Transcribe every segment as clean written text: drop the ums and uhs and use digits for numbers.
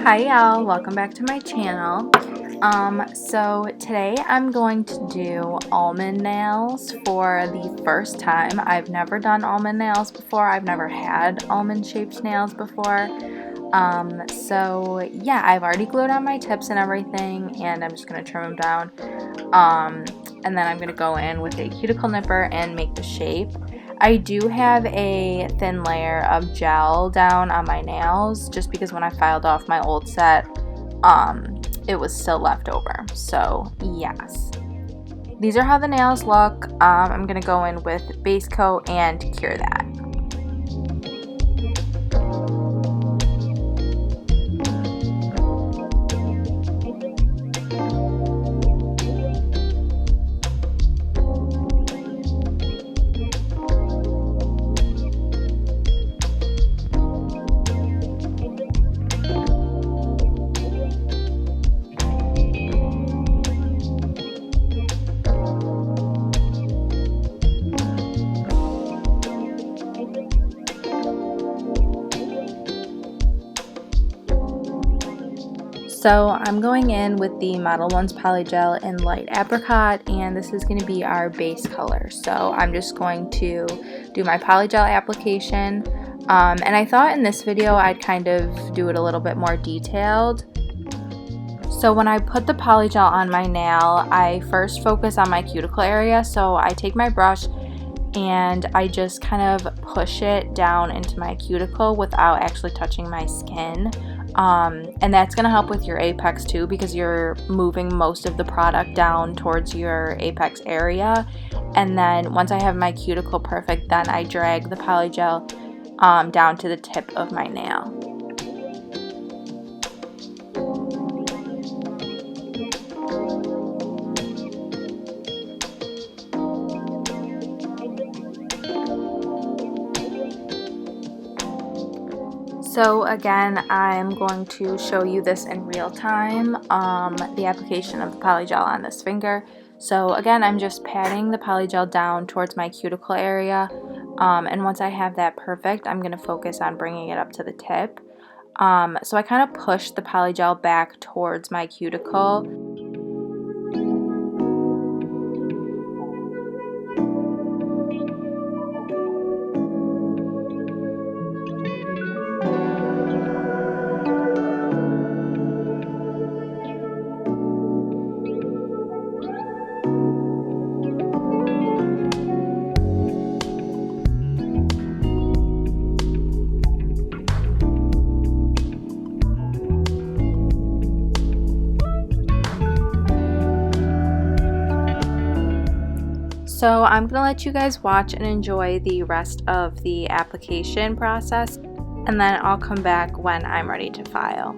Hi y'all, welcome back to my channel. So today I'm going to do almond nails for the first time. I've never done almond nails before. I've never had almond shaped nails before. So yeah, I've already glued on my tips and everything, and I'm just gonna trim them down. And then I'm gonna go in with a cuticle nipper and make the shape. I do have a thin layer of gel down on my nails just because when I filed off my old set, it was still left over. So yes, these are how the nails look. I'm gonna go in with base coat and cure that. So I'm going in with the Model 1's Polygel in Light Apricot, and this is going to be our base color. So I'm just going to do my Polygel application, and I thought in this video I'd kind of do it a little bit more detailed. So when I put the Polygel on my nail, I first focus on my cuticle area. So I take my brush and I just kind of push it down into my cuticle without actually touching my skin. And that's going to help with your apex too, because you're moving most of the product down towards your apex area. And then once I have my cuticle perfect, then I drag the Polygel down to the tip of my nail. So again, I'm going to show you this in real time, the application of the Polygel on this finger. So again, I'm just patting the Polygel down towards my cuticle area, and once I have that perfect, I'm going to focus on bringing it up to the tip. So I kind of push the Polygel back towards my cuticle. So I'm going to let you guys watch and enjoy the rest of the application process, and then I'll come back when I'm ready to file.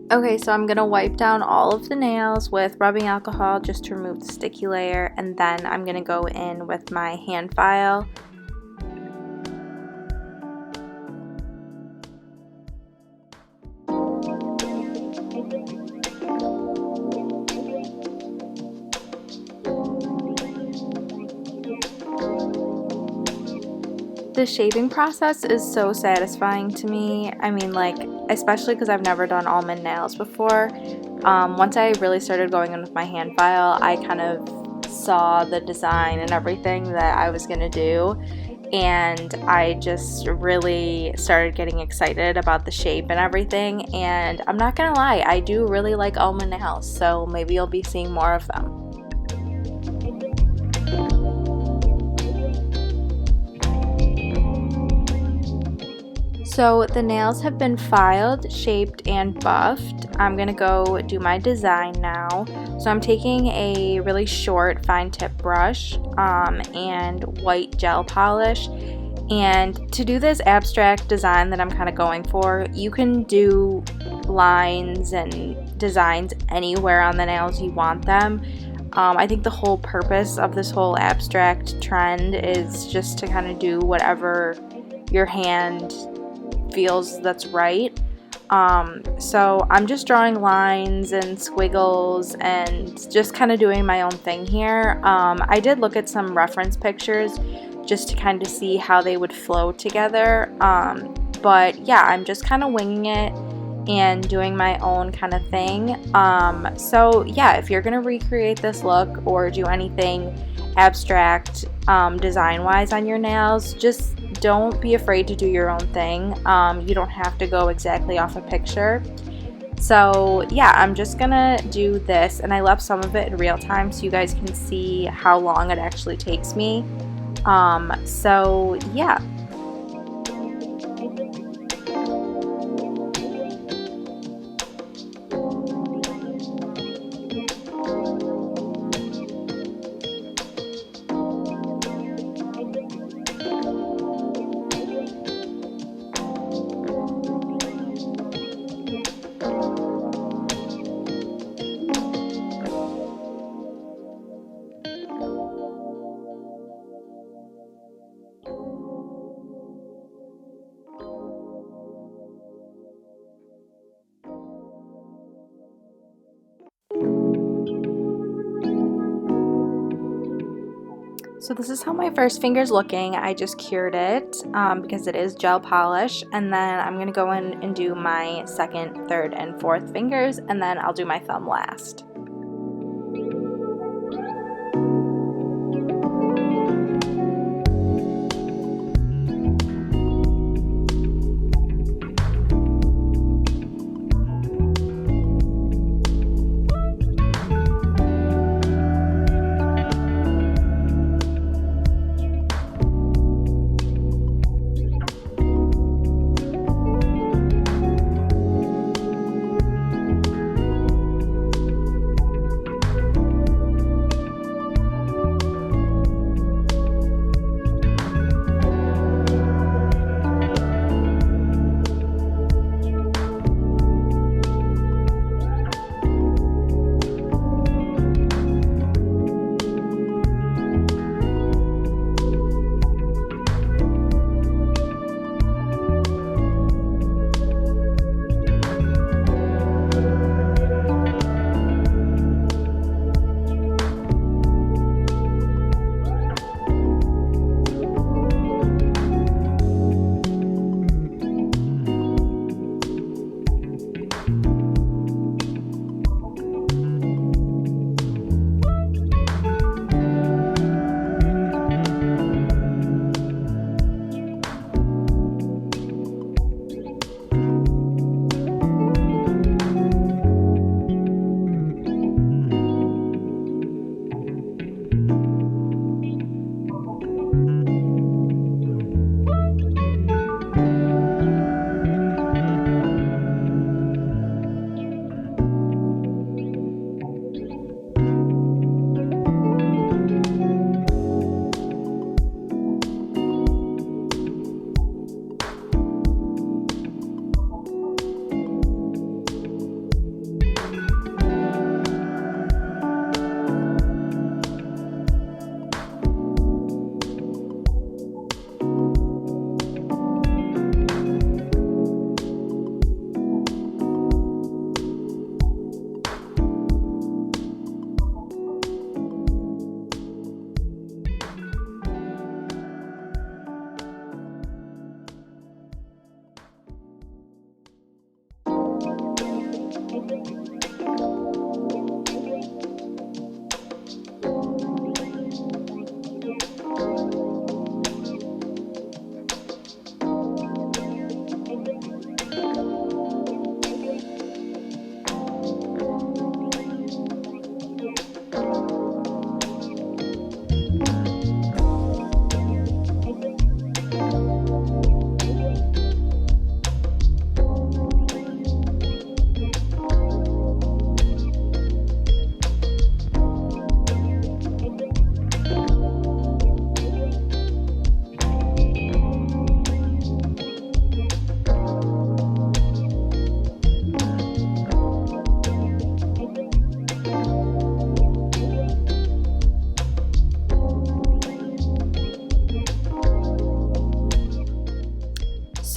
Okay, so I'm going to wipe down all of the nails with rubbing alcohol just to remove the sticky layer, and then I'm going to go in with my hand file. The shaping process is so satisfying to me. I mean, like, especially because I've never done almond nails before. Once I really started going in with my hand file, I kind of saw the design and everything that I was gonna do, and I just really started getting excited about the shape and everything. And I'm not gonna lie, I do really like almond nails, so maybe you'll be seeing more of them. So the nails have been filed, shaped, and buffed. I'm gonna go do my design now. So I'm taking a really short fine tip brush and white gel polish. And to do this abstract design that I'm kind of going for, you can do lines and designs anywhere on the nails you want them. I think the whole purpose of this whole abstract trend is just to kind of do whatever your hand feels that's right. So I'm just drawing lines and squiggles and just kind of doing my own thing here. I did look at some reference pictures just to kind of see how they would flow together. But yeah, I'm just kind of winging it and doing my own kind of thing. So yeah, if you're gonna recreate this look or do anything abstract design wise on your nails, just don't be afraid to do your own thing. You don't have to go exactly off a picture. So yeah, I'm just gonna do this, and I left some of it in real time so you guys can see how long it actually takes me. So yeah. So this is how my first finger's looking. I just cured it because it is gel polish, and then I'm going to go in and do my second, third, and fourth fingers, and then I'll do my thumb last.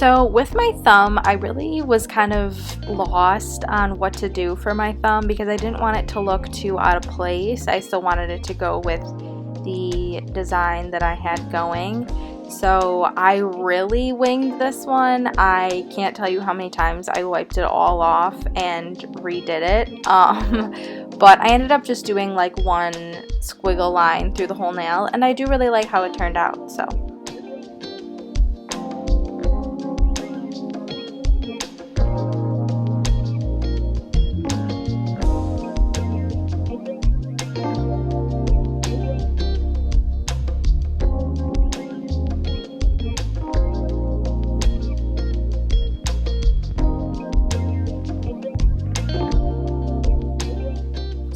So with my thumb, I really was kind of lost on what to do for my thumb because I didn't want it to look too out of place. I still wanted it to go with the design that I had going. So I really winged this one. I can't tell you how many times I wiped it all off and redid it. But I ended up just doing like one squiggle line through the whole nail, and I do really like how it turned out. So.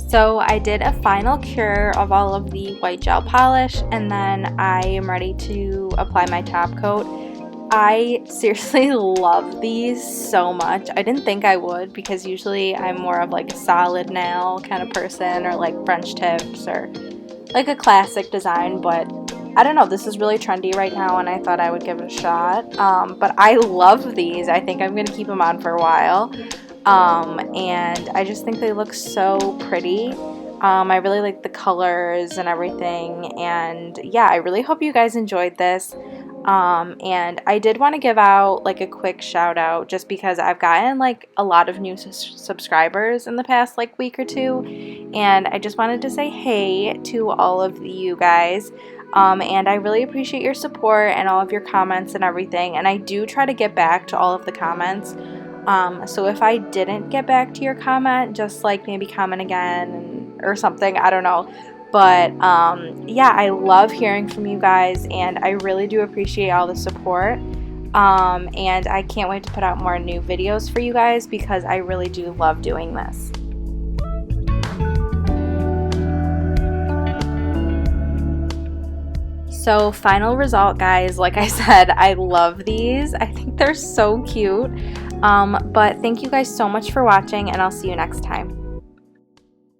So I did a final cure of all of the white gel polish, and then I am ready to apply my top coat. I seriously love these so much. I didn't think I would because usually I'm more of like a solid nail kind of person, or like French tips or like a classic design, but I don't know, this is really trendy right now and I thought I would give it a shot. But I love these. I think I'm going to keep them on for a while. And I just think they look so pretty. I really like the colors and everything, and yeah, I really hope you guys enjoyed this. And I did want to give out like a quick shout out just because I've gotten like a lot of new subscribers in the past like week or two, and I just wanted to say hey to all of you guys. And I really appreciate your support and all of your comments and everything, and I do try to get back to all of the comments. So if I didn't get back to your comment, just like maybe comment again or something, I don't know. But yeah, I love hearing from you guys, and I really do appreciate all the support. And I can't wait to put out more new videos for you guys because I really do love doing this. So final result, guys, like I said, I love these. I think they're so cute. But thank you guys so much for watching, and I'll see you next time.